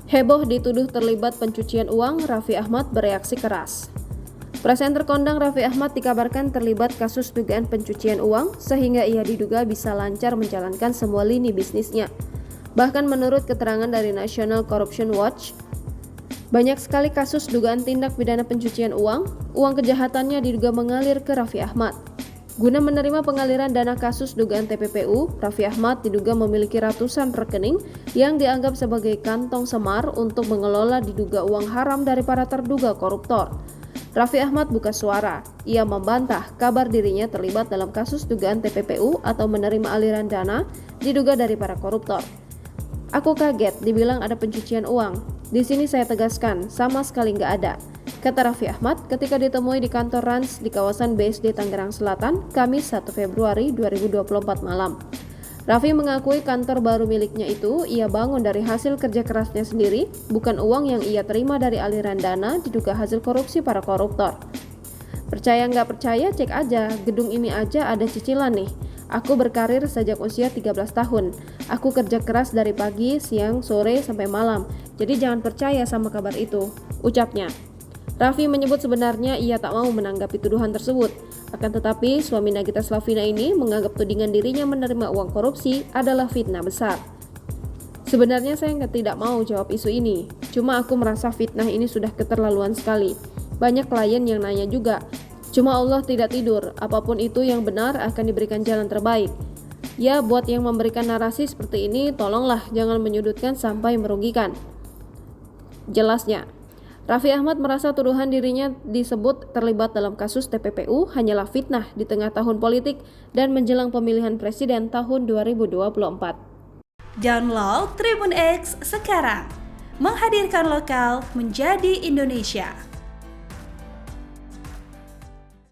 Heboh dituduh terlibat pencucian uang, Raffi Ahmad bereaksi keras. Presenter kondang Raffi Ahmad dikabarkan terlibat kasus dugaan pencucian uang sehingga ia diduga bisa lancar menjalankan semua lini bisnisnya. Bahkan menurut keterangan dari National Corruption Watch, banyak sekali kasus dugaan tindak pidana pencucian uang kejahatannya diduga mengalir ke Raffi Ahmad. Guna menerima pengaliran dana kasus dugaan TPPU, Raffi Ahmad diduga memiliki ratusan rekening yang dianggap sebagai kantong semar untuk mengelola diduga uang haram dari para terduga koruptor. Raffi Ahmad buka suara. Ia membantah kabar dirinya terlibat dalam kasus dugaan TPPU atau menerima aliran dana diduga dari para koruptor. Aku kaget dibilang ada pencucian uang. Di sini saya tegaskan, sama sekali nggak ada, kata Raffi Ahmad ketika ditemui di kantor Rans di kawasan BSD Tangerang Selatan, Kamis 1 Februari 2024 malam. Raffi mengakui kantor baru miliknya itu ia bangun dari hasil kerja kerasnya sendiri, bukan uang yang ia terima dari aliran dana diduga hasil korupsi para koruptor. Percaya nggak percaya, cek aja, gedung ini aja ada cicilan nih. Aku berkarir sejak usia 13 tahun. Aku kerja keras dari pagi, siang, sore, sampai malam. Jadi jangan percaya sama kabar itu, ucapnya. Raffi menyebut sebenarnya ia tak mau menanggapi tuduhan tersebut. Akan tetapi, suami Nagita Slavina ini menganggap tudingan dirinya menerima uang korupsi adalah fitnah besar. Sebenarnya saya tidak mau jawab isu ini. Cuma aku merasa fitnah ini sudah keterlaluan sekali. Banyak klien yang nanya juga. Cuma Allah tidak tidur, apapun itu yang benar akan diberikan jalan terbaik. Ya, buat yang memberikan narasi seperti ini, tolonglah jangan menyudutkan sampai merugikan. Jelasnya, Raffi Ahmad merasa tuduhan dirinya disebut terlibat dalam kasus TPPU hanyalah fitnah di tengah tahun politik dan menjelang pemilihan presiden tahun 2024. Download Tribun X sekarang, menghadirkan lokal menjadi Indonesia.